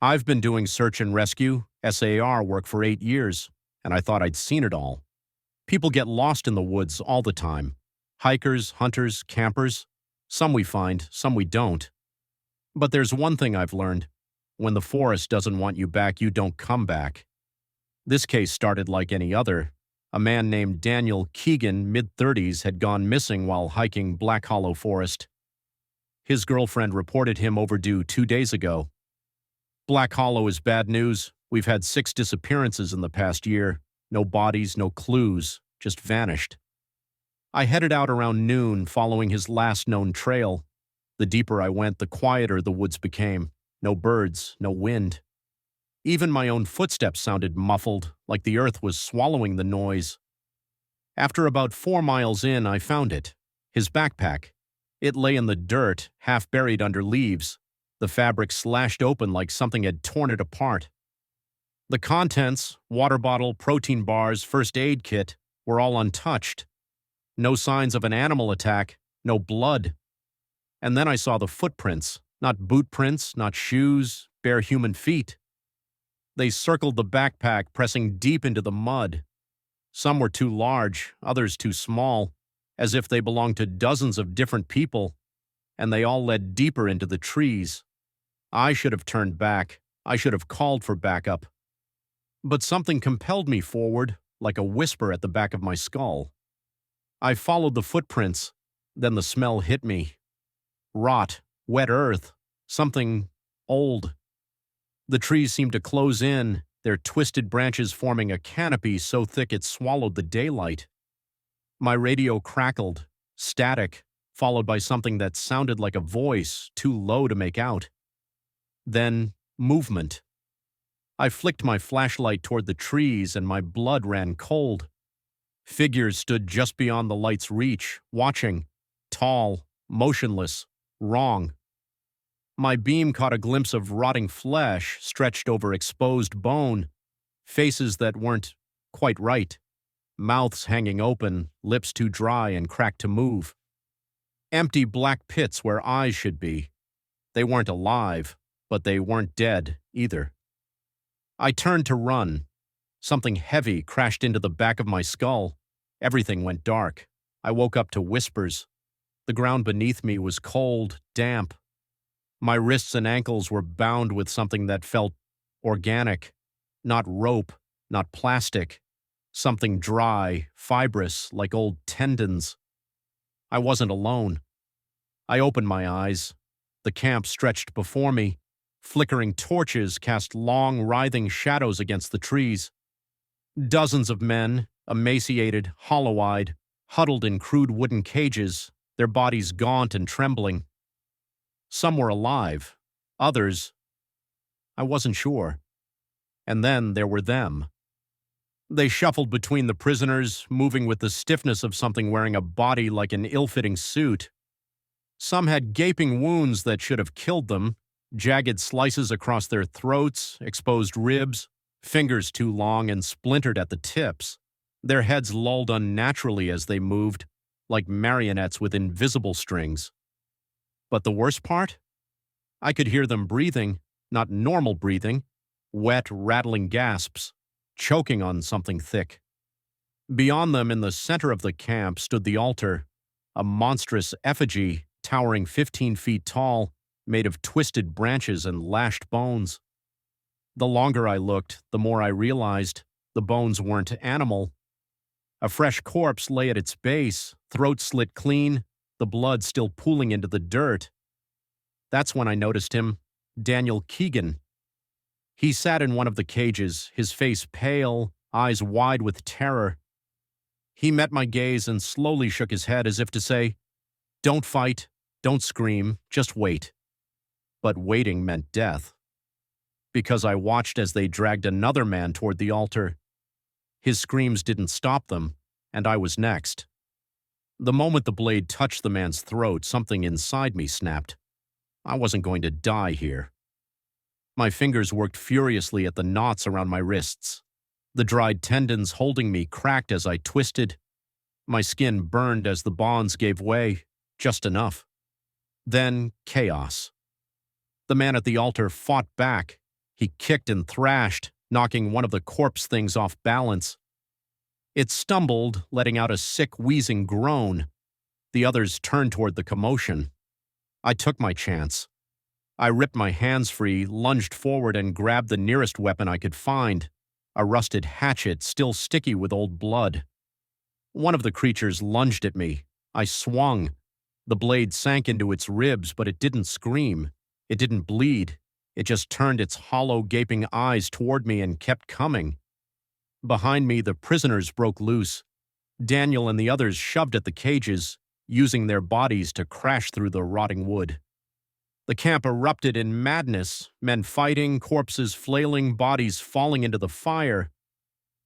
I've been doing search and rescue, SAR work for 8 years, and I thought I'd seen it all. People get lost in the woods all the time. Hikers, hunters, campers. Some we find, some we don't. But there's one thing I've learned. When the forest doesn't want you back, you don't come back. This case started like any other. A man named Daniel Keegan, mid-30s, had gone missing while hiking Black Hollow Forest. His girlfriend reported him overdue 2 days ago. Black Hollow is bad news. We've had 6 disappearances in the past year. No bodies, no clues, just vanished. I headed out around noon, following his last known trail. The deeper I went, the quieter the woods became. No birds, no wind. Even my own footsteps sounded muffled, like the earth was swallowing the noise. After about 4 miles in, I found it. His backpack. It lay in the dirt, half buried under leaves. The fabric slashed open like something had torn it apart. The contents, water bottle, protein bars, first aid kit, were all untouched. No signs of an animal attack, no blood. And then I saw the footprints, not boot prints, not shoes, bare human feet. They circled the backpack, pressing deep into the mud. Some were too large, others too small, as if they belonged to dozens of different people, and they all led deeper into the trees. I should have turned back. I should have called for backup. But something compelled me forward, like a whisper at the back of my skull. I followed the footprints, then the smell hit me. Rot, wet earth, something old. The trees seemed to close in, their twisted branches forming a canopy so thick it swallowed the daylight. My radio crackled, static, followed by something that sounded like a voice, too low to make out. Then, movement. I flicked my flashlight toward the trees and my blood ran cold. Figures stood just beyond the light's reach, watching, tall, motionless, wrong. My beam caught a glimpse of rotting flesh stretched over exposed bone, faces that weren't quite right, mouths hanging open, lips too dry and cracked to move. Empty black pits where eyes should be. They weren't alive, but they weren't dead either. I turned to run. Something heavy crashed into the back of my skull. Everything went dark. I woke up to whispers. The ground beneath me was cold, damp. My wrists and ankles were bound with something that felt organic, not rope, not plastic, something dry, fibrous, like old tendons. I wasn't alone. I opened my eyes. The camp stretched before me. Flickering torches cast long, writhing shadows against the trees. Dozens of men, emaciated, hollow-eyed, huddled in crude wooden cages, their bodies gaunt and trembling. Some were alive. Others, I wasn't sure. And then there were them. They shuffled between the prisoners, moving with the stiffness of something wearing a body like an ill-fitting suit. Some had gaping wounds that should have killed them, jagged slices across their throats, exposed ribs, fingers too long and splintered at the tips. Their heads lolled unnaturally as they moved, like marionettes with invisible strings. But the worst part? I could hear them breathing, not normal breathing, wet, rattling gasps, choking on something thick. Beyond them, in the center of the camp, stood the altar, a monstrous effigy towering 15 feet tall, made of twisted branches and lashed bones. The longer I looked, the more I realized the bones weren't animal. A fresh corpse lay at its base, throat slit clean, the blood still pooling into the dirt. That's when I noticed him, Daniel Keegan. He sat in one of the cages, his face pale, eyes wide with terror. He met my gaze and slowly shook his head as if to say, "Don't fight, don't scream, just wait." But waiting meant death. Because I watched as they dragged another man toward the altar. His screams didn't stop them, and I was next. The moment the blade touched the man's throat, something inside me snapped. I wasn't going to die here. My fingers worked furiously at the knots around my wrists. The dried tendons holding me cracked as I twisted. My skin burned as the bonds gave way, just enough. Then chaos. The man at the altar fought back. He kicked and thrashed, knocking one of the corpse things off balance. It stumbled, letting out a sick, wheezing groan. The others turned toward the commotion. I took my chance. I ripped my hands free, lunged forward, and grabbed the nearest weapon I could find, a rusted hatchet still sticky with old blood. One of the creatures lunged at me. I swung. The blade sank into its ribs, but it didn't scream. It didn't bleed. It just turned its hollow, gaping eyes toward me and kept coming. Behind me, the prisoners broke loose. Daniel and the others shoved at the cages, using their bodies to crash through the rotting wood. The camp erupted in madness, men fighting, corpses flailing, bodies falling into the fire.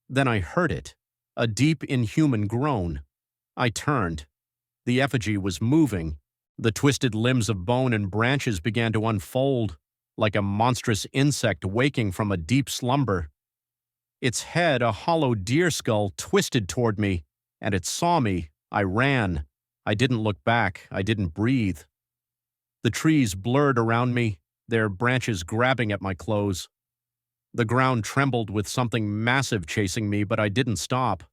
Then I heard it, a deep, inhuman groan. I turned. The effigy was moving. The twisted limbs of bone and branches began to unfold, like a monstrous insect waking from a deep slumber. Its head, a hollow deer skull, twisted toward me, and it saw me. I ran. I didn't look back. I didn't breathe. The trees blurred around me, their branches grabbing at my clothes. The ground trembled with something massive chasing me, but I didn't stop.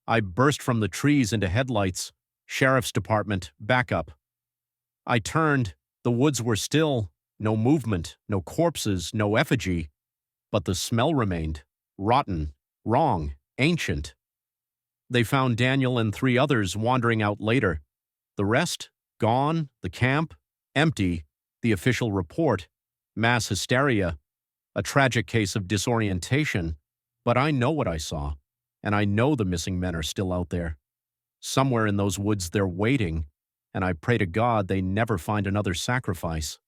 I burst from the trees into headlights, sheriff's department, backup. I turned. The woods were still. No movement, no corpses, no effigy. But the smell remained. Rotten, wrong, ancient. They found Daniel and 3 others wandering out later. The rest, gone, the camp, empty, the official report, mass hysteria, a tragic case of disorientation. But I know what I saw, and I know the missing men are still out there. Somewhere in those woods they're waiting, and I pray to God they never find another sacrifice.